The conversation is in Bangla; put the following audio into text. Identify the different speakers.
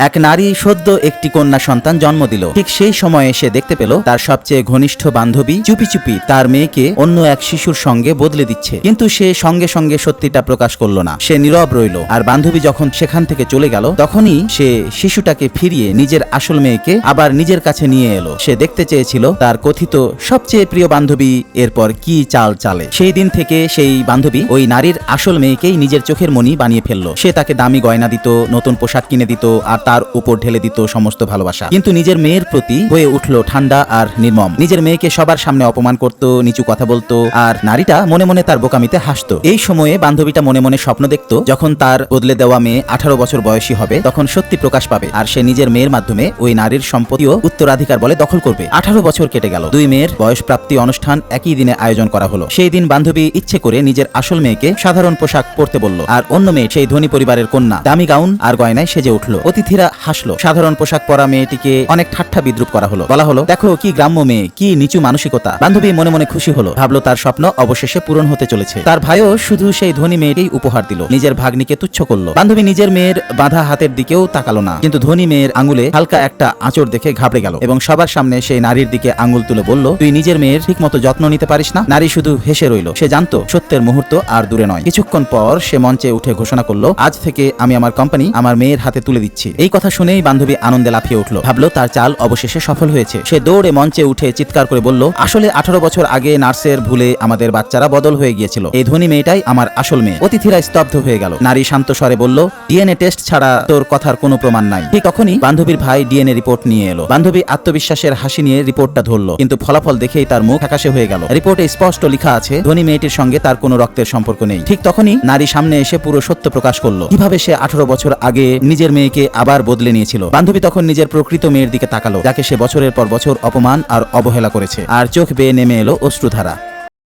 Speaker 1: এক নারী সদ্য একটি কন্যা সন্তান জন্ম দিল। ঠিক সেই সময়ে সে দেখতে পেল তার সবচেয়ে ঘনিষ্ঠ বান্ধবী চুপি চুপি তার মেয়েকে অন্য এক শিশুর সঙ্গে বদলে দিচ্ছে, কিন্তু সে সঙ্গে সঙ্গে সত্যিটা প্রকাশ করলো না। সে নীরব রইল। আর বান্ধবী যখন সেখান থেকে চলে গেল, তখনই সে শিশুটাকে ফিরিয়ে নিজের আসল মেয়েকে আবার নিজের কাছে নিয়ে এলো। সে দেখতে চেয়েছিল তার কথিত সবচেয়ে প্রিয় বান্ধবী এরপর কি চাল চালে। সেই দিন থেকে সেই বান্ধবী ওই নারীর আসল মেয়েকেই নিজের চোখের মণি বানিয়ে ফেললো। সে তাকে দামি গয়না দিত, নতুন পোশাক কিনে দিত, আর তার উপর ঢেলে দিত সমস্ত ভালোবাসা। কিন্তু নিজের মেয়ের প্রতি হয়ে উঠল ঠান্ডা আর নির্মম। নিজের মেয়েকে সবার সামনে অপমান করত, নিচু কথা বলতো, আর নারীটা মনে মনে তার বোকামিতে হাসতো। এই সময়ে বান্ধবীটা মনে মনে স্বপ্ন দেখত, যখন তার বদলে দেওয়া মেয়ে 18 বছর বয়সী হবে, তখন সত্যি প্রকাশ পাবে আর সে নিজের মেয়ের মাধ্যমে ওই নারীর সম্পত্তিও উত্তরাধিকার বলে দখল করবে। 18 বছর কেটে গেল। দুই মেয়ের বয়স প্রাপ্তি অনুষ্ঠান একই দিনে আয়োজন করা হলো। সেই দিন বান্ধবী ইচ্ছে করে নিজের আসল মেয়েকে সাধারণ পোশাক পরতে বলল, আর অন্য মেয়ে সেই ধনী পরিবারের কন্যা দামি গাউন আর গয়নায় সেজে উঠল। অতিথিরা হাসলো। সাধারণ পোশাক পরা মেয়েটিকে অনেক ঠাট্টা বিদ্রুপ করা হলো। বলা হলো, দেখো কি গ্রাম্য মেয়ে, কি নিচু মানসিকতা। বান্ধবী মনে মনে খুশি হলো, ভাবলো তার স্বপ্ন অবশেষে পূরণ হতে চলেছে। তার ভাইও শুধু সেই ধনী মেয়েটি উপহার দিল, নিজের ভাগ্নিকে তুচ্ছ করলো। বান্ধবী নিজের মেয়ের বাঁধা হাতের দিকেও তাকালো না, কিন্তু ধনী মেয়ের আঙুলে হালকা একটা আঁচড় দেখে ঘাবড়ে গেল এবং সবার সামনে সেই নারীর দিকে আঙুল তুলে বলল, তুই নিজের মেয়ের ঠিক মতো যত্ন নিতে পারিস না। নারী শুধু হেসে রইল। সে জানতো সত্যের মুহূর্ত আর দূরে নয়। কিছুক্ষণ পর সে মঞ্চে উঠে ঘোষণা করলো, আজ থেকে আমি আমার কোম্পানি আমার মেয়ের হাতে তুলে দিচ্ছি। এই কথা শুনেই বান্ধবী আনন্দে লাফিয়ে উঠল। ভাবলো তার চাল অবশেষে সফল হয়েছে। সে দৌড়ে মঞ্চে উঠে চিৎকার করে বলল, আসলে 18 বছর আগে নার্সের ভুলে আমাদের বাচ্চারা বদল হয়ে গিয়েছিল। এই ধনী মেয়েটাই আমার আসল মেয়ে। অতিথিরা স্তব্ধ হয়ে গেল। নারী শান্ত স্বরে বলল, ডিএনএ টেস্ট ছাড়া তোর কথার কোনো প্রমাণ নাই। ঠিক তখনই বান্ধবীর ভাই ডিএনএ রিপোর্ট নিয়ে এলো। বান্ধবী আত্মবিশ্বাসের হাসি নিয়ে রিপোর্টটা ধরলো, কিন্তু ফলাফল দেখেই তার মুখ ফ্যাকাশে হয়ে গেল। রিপোর্টে স্পষ্ট লেখা আছে, ধনী মেয়েটির সঙ্গে তার কোনো রক্তের সম্পর্ক নেই। ঠিক তখনই নারী সামনে এসে পুরো সত্য প্রকাশ করলো, কিভাবে সে 18 বছর আগে নিজের মেয়েকে আবার বদলে নিয়েছিল। বান্ধবী তখন নিজের প্রকৃত মেয়ের দিকে তাকালো, যাকে সে বছরের পর বছর অপমান আর অবহেলা করেছে, আর চোখ বেয়ে নেমে এলো অশ্রুধারা।